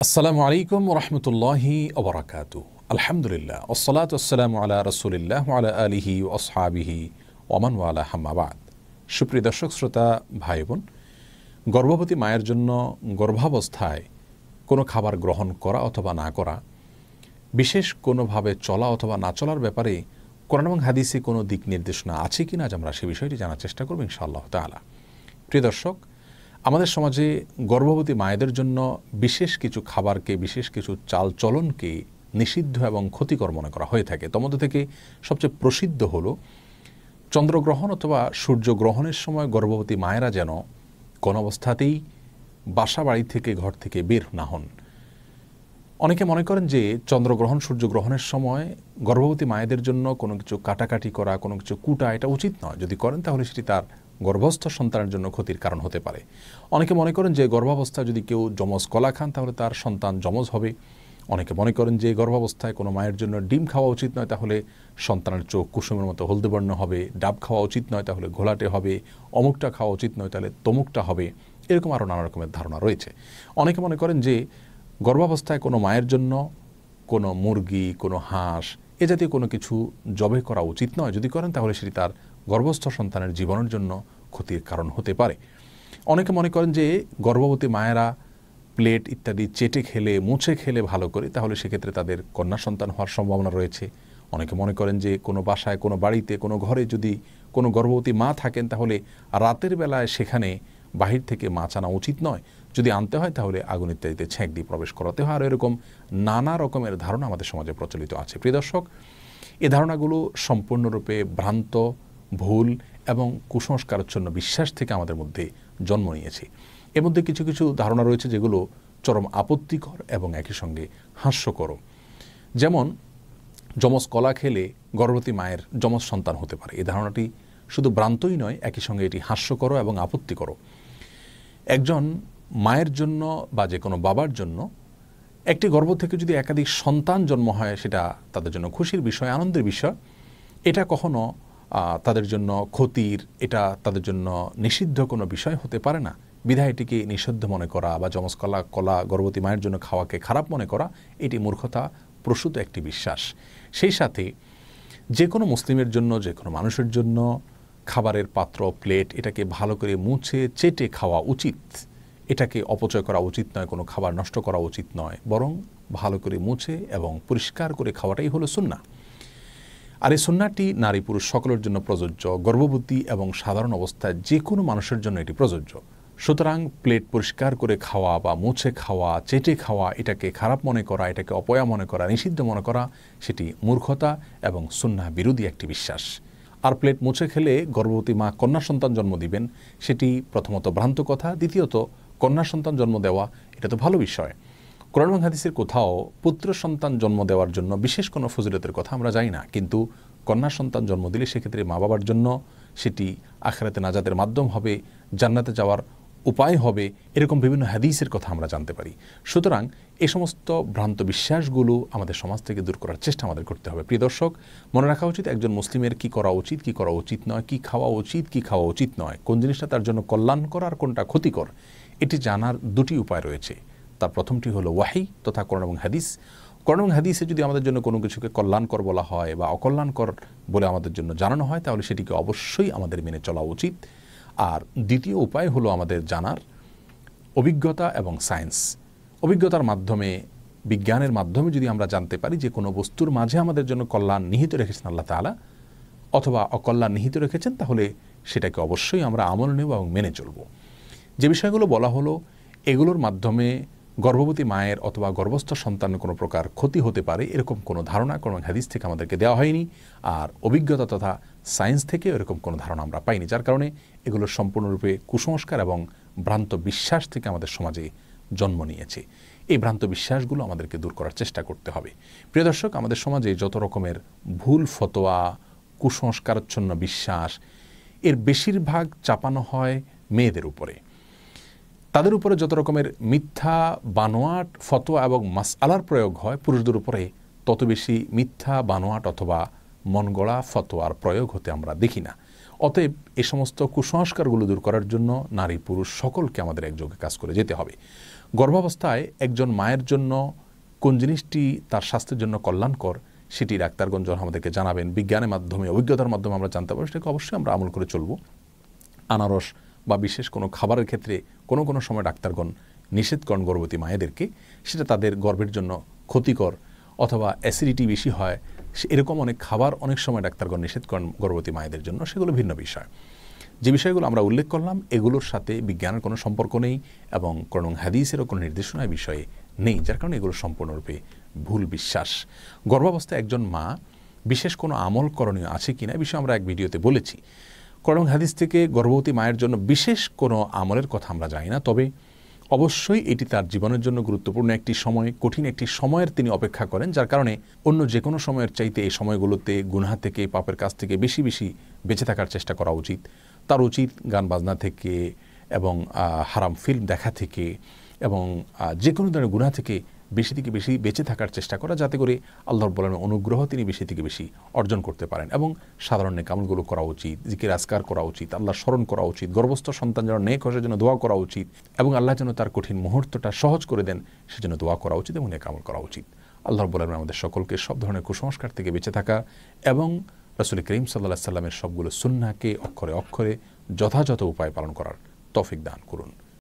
আসসালামু আলাইকুম রহমতুল্লাহি ওবরাকাতু। আলহামদুলিল্লাহ ওসসালাতু ওয়াসসালামু আলা রাসূলিল্লাহ ওয়া আলা আলিহি ওয়া আসহাবিহি ওয়া মান ওয়ালা, আম্মা বাদ। সুপ্রিয় দর্শক শ্রোতা ভাই বোন, গর্ভবতী মায়ের জন্য গর্ভাবস্থায় কোনো খাবার গ্রহণ করা অথবা না করা, বিশেষ কোনোভাবে চলা অথবা না চলার ব্যাপারে কোরআন এবং হাদিসে কোনো দিক নির্দেশনা আছে কিনা আজ আমরা সে বিষয়টি জানার চেষ্টা করব ইনশাআল্লাহ তাআলা। প্রিয় দর্শক, আমাদের সমাজে গর্ভবতী মায়েদের জন্য বিশেষ কিছু খাবারকে, বিশেষ কিছু চালচলনকে নিষিদ্ধ এবং ক্ষতিকর মনে করা হয়ে থাকে। তোর মধ্যে থেকে সবচেয়ে প্রসিদ্ধ হলো চন্দ্রগ্রহণ অথবা সূর্যগ্রহণের সময় গর্ভবতী মায়েরা যেন কোনো অবস্থাতেই বাসা বাড়ি থেকে, ঘর থেকে বের না হন। অনেকে মনে করেন যে চন্দ্রগ্রহণ সূর্যগ্রহণের সময় গর্ভবতী মায়েদের জন্য কোনো কিছু কাটাকাটি করা, কোনো কিছু কুটা, এটা উচিত নয়। যদি করেন তাহলে সেটি তার গর্ভস্থ সন্তানের জন্য ক্ষতির কারণ হতে পারে। অনেকে মনে করেন যে গর্ভাবস্থায় যদি কেউ যমজ কলা খান তাহলে তার সন্তান যমজ হবে। অনেকে মনে করেন যে গর্ভাবস্থায় কোনো মায়ের জন্য ডিম খাওয়া উচিত নয়, তাহলে সন্তানের চোখ কুসুমের মতো হলদে বর্ণ হবে। ডাব খাওয়া উচিত নয়, তাহলে ঘোলাটে হবে। অমুকটা খাওয়া উচিত নয়, তাহলে তমুকটা হবে। এরকম আরও নানা রকমের ধারণা রয়েছে। অনেকে মনে করেন যে গর্ভাবস্থায় কোনো মায়ের জন্য কোনো মুরগি, কোনো হাঁস এ জাতীয় কোনো কিছু জবে করা উচিত নয়। যদি করেন তাহলে সেটি তার গর্ভস্থ সন্তানের জীবনের জন্য ক্ষতির কারণ হতে পারে। অনেকে মনে করেন যে গর্ভবতী মায়েরা প্লেট ইত্যাদি চেটে খেলে, মুছে খেলে ভালো করে, তাহলে সেক্ষেত্রে তাদের কন্যা সন্তান হওয়ার সম্ভাবনা রয়েছে। অনেকে মনে করেন যে কোনো বাসায়, কোনো বাড়িতে, কোনো ঘরে যদি কোনো গর্ভবতী মা থাকেন তাহলে রাতের বেলায় সেখানে বাহির থেকে মাছ আনা উচিত নয়। যদি আনতে হয় তাহলে আগুন ইত্যাদিতে ছ্যাঁক দিয়ে প্রবেশ করাতে হয়। আর এরকম নানা রকমের ধারণা আমাদের সমাজে প্রচলিত আছে। প্রিয় দর্শক, এই ধারণাগুলো সম্পূর্ণরূপে ভ্রান্ত, ভুল এবং কুসংস্কারাচ্ছন্ন বিশ্বাস থেকে আমাদের মধ্যে জন্ম নিয়েছে। এর মধ্যে কিছু কিছু ধারণা রয়েছে যেগুলো চরম আপত্তিকর এবং একই সঙ্গে হাস্যকর। যেমন যমজ কলা খেলে গর্ভবতী মায়ের যমজ সন্তান হতে পারে। এই ধারণাটি শুধু ভ্রান্তই নয়, একই সঙ্গে এটি হাস্যকর এবং আপত্তিকর। একজন মায়ের জন্য বা যে কোনো বাবার জন্য একটি গর্ভ থেকে যদি একাধিক সন্তান জন্ম হয়, সেটা তাদের জন্য খুশির বিষয়, আনন্দের বিষয়। এটা কখনো তাদের জন্য ক্ষতির, এটা তাদের জন্য নিষিদ্ধ কোনো বিষয় হতে পারে না। বিধায় এটিকে নিষিদ্ধ মনে করা বা যমজ কলা গর্ভবতী মায়ের জন্য খাওয়াকে খারাপ মনে করা, এটি মূর্খতা প্রসূত একটি বিশ্বাস। সেই সাথে যে কোনো মুসলিমের জন্য, যে কোনো মানুষের জন্য খাবারের পাত্র, প্লেট, এটাকে ভালো করে মুছে চেটে খাওয়া উচিত। এটাকে অপচয় করা উচিত নয়, কোনো খাবার নষ্ট করা উচিত নয়, বরং ভালো করে মুছে এবং পরিষ্কার করে খাওয়াটাই হলো সুন্নাহ। আর এই সুন্নাহটি নারী পুরুষ সকলের জন্য প্রযোজ্য। গর্ভবতী এবং সাধারণ অবস্থায় যে কোনো মানুষের জন্য এটি প্রযোজ্য। সুতরাং প্লেট পরিষ্কার করে খাওয়া বা মুছে খাওয়া, চেটে খাওয়া, এটাকে খারাপ মনে করা, এটাকে অপয়া মনে করা, নিষিদ্ধ মনে করা, সেটি মূর্খতা এবং সুন্নাহ বিরোধী একটি বিশ্বাস। আর প্লেট মুছে খেলে গর্ভবতী মা কন্যা সন্তান জন্ম দিবেন, সেটি প্রথমত ভ্রান্ত কথা। দ্বিতীয়ত, কন্যা সন্তান জন্ম দেওয়া এটা তো ভালো বিষয়। কোরআন এবং হাদিসের কোথাও পুত্র সন্তান জন্ম দেওয়ার জন্য বিশেষ কোনো ফজিলতের কথা আমরা জানি না, কিন্তু কন্যা সন্তান জন্ম দিলে সেক্ষেত্রে মা বাবার জন্য সেটি আখিরাতে নাজাতের মাধ্যম হবে, জান্নাতে যাওয়ার উপায় হবে, এরকম বিভিন্ন হাদিসের কথা আমরা জানতে পারি। সুতরাং এই সমস্ত ভ্রান্ত বিশ্বাসগুলো আমাদের সমাজ থেকে দূর করার চেষ্টা আমাদের করতে হবে। প্রিয় দর্শক, মনে রাখা উচিত একজন মুসলিমের কি করা উচিত, কি করা উচিত নয়, কি খাওয়া উচিত, কি খাওয়া উচিত নয়, কোন জিনিসটা তার জন্য কল্যাণকর আর কোনটা ক্ষতিকর, এটি জানার দুটি উপায় রয়েছে। তার প্রথমটি হলো ওয়াহি তথা কোরআন এবং হাদিস। কোরআন এবং হাদিসে যদি আমাদের জন্য কোনো কিছুকে কল্যাণকর বলা হয় বা অকল্যাণকর বলে আমাদের জন্য জানানো হয়, তাহলে সেটিকে অবশ্যই আমাদের মেনে চলা উচিত। আর দ্বিতীয় উপায় হলো আমাদের জানার অভিজ্ঞতা এবং সায়েন্স। অভিজ্ঞতার মাধ্যমে, বিজ্ঞানের মাধ্যমে যদি আমরা জানতে পারি যে কোনো বস্তুর মাঝে আমাদের জন্য কল্যাণ নিহিত রেখেছেন আল্লাহ তাআলা অথবা অকল্যাণ নিহিত রেখেছেন, তাহলে সেটাকে অবশ্যই আমরা আমল নেব এবং মেনে চলব। যে বিষয়গুলো বলা হলো, এগুলোর মাধ্যমে গর্ভবতী মায়ের অথবা গর্ভস্থ সন্তানের কোনো প্রকার ক্ষতি হতে পারে এরকম কোনো ধারণা কোনো হাদিস থেকে আমাদেরকে দেওয়া হয়নি। আর অভিজ্ঞতা তথা সায়েন্স থেকে এরকম কোনো ধারণা আমরা পাইনি, যার কারণে এগুলো সম্পূর্ণরূপে কুসংস্কার এবং ভ্রান্ত বিশ্বাস থেকে আমাদের সমাজে জন্ম নিয়েছে। এই ভ্রান্ত বিশ্বাসগুলো আমাদেরকে দূর করার চেষ্টা করতে হবে। প্রিয় দর্শক, আমাদের সমাজে যত রকমের ভুল ফতোয়া, কুসংস্কারাচ্ছন্ন বিশ্বাস, এর বেশিরভাগ চাপানো হয় মেয়েদের উপরে। তাদের উপরে যত রকমের মিথ্যা, বানোয়াট ফতোয়া এবং মাসআলার প্রয়োগ হয়, পুরুষদের উপরে তত বেশি মিথ্যা, বানোয়াট অথবা মনগড়া ফতোয়ার প্রয়োগ হতে আমরা দেখি না। অতএব এই সমস্ত কুসংস্কারগুলো দূর করার জন্য নারী পুরুষ সকলকে আমাদের একযোগে কাজ করে যেতে হবে। গর্ভাবস্থায় একজন মায়ের জন্য কোন জিনিসটি তার স্বাস্থ্যের জন্য কল্যাণকর সেটি ডাক্তারগণ যখন আমাদেরকে জানাবেন, বিজ্ঞানের মাধ্যমে, অভিজ্ঞতার মাধ্যমে আমরা জানতে পারবো, সেটাকে অবশ্যই আমরা আমল করে চলব। আনারস বা বিশেষ কোনো খাবারের ক্ষেত্রে কোনো সময় ডাক্তারগণ নিষেধ করেন গর্ভবতী মায়েদেরকে, সেটা তাদের গর্ভের জন্য ক্ষতিকর অথবা অ্যাসিডিটি বেশি হয়, এরকম অনেক খাবার অনেক সময় ডাক্তারগণ নিষেধ করেন গর্ভবতী মায়েদের জন্য, সেগুলো ভিন্ন বিষয়। যে বিষয়গুলো আমরা উল্লেখ করলাম এগুলোর সাথে বিজ্ঞানের কোনো সম্পর্ক নেই এবং কোরআন হাদিসেরও কোনো নির্দেশনার বিষয়ে নেই, যার কারণে এগুলো সম্পূর্ণরূপে ভুল বিশ্বাস। গর্ভাবস্থায় একজন মা বিশেষ কোনো আমল করণীয় আছে কিনা এই বিষয়ে আমরা এক ভিডিওতে বলেছি। কোরআন হাদিস থেকে গর্ভবতী মায়ের জন্য বিশেষ কোনো আমলের কথা আমরা জানি না, তবে অবশ্যই এটি তার জীবনের জন্য গুরুত্বপূর্ণ একটি সময়, কঠিন একটি সময়ের তিনি অপেক্ষা করেন, যার কারণে অন্য যে কোনো সময়ের চাইতে এই সময়গুলোতে গুনাহ থেকে, পাপের কাছ থেকে বেশি বেশি বেঁচে থাকার চেষ্টা করা উচিত। তার উচিত গান বাজনা থেকে এবং হারাম ফিল্ম দেখা থেকে এবং যে কোনো ধরনের গুনাহ থেকে বেশি থেকে বেশি বেঁচে থাকার চেষ্টা করা, যাতে করে আল্লাহ রাব্বুল আলামিনের অনুগ্রহ তিনি বেশি থেকে বেশি অর্জন করতে পারেন। এবং সাধারণ নেক আমলগুলো করা উচিত, জিকির আজকার করা উচিত, আল্লাহর স্মরণ করা উচিত, গর্ভস্থ সন্তান যেন নেক হয় সেজন্য দোয়া করা উচিত এবং আল্লাহ যেন তার কঠিন মুহূর্তটা সহজ করে দেন সেজন্য দোয়া করা উচিত এবং নেক আমল করা উচিত। আল্লাহ রাব্বুল আলামিন আমাদের সকলকে সব ধরনের কুসংস্কার থেকে বেঁচে থাকা এবং রাসূল করিম সাল্লাল্লাহু আলাইহি ওয়াসাল্লামের সবগুলো সুন্নাহকে অক্ষরে অক্ষরে যথাযথ উপায় পালন করার তৌফিক দান করুন।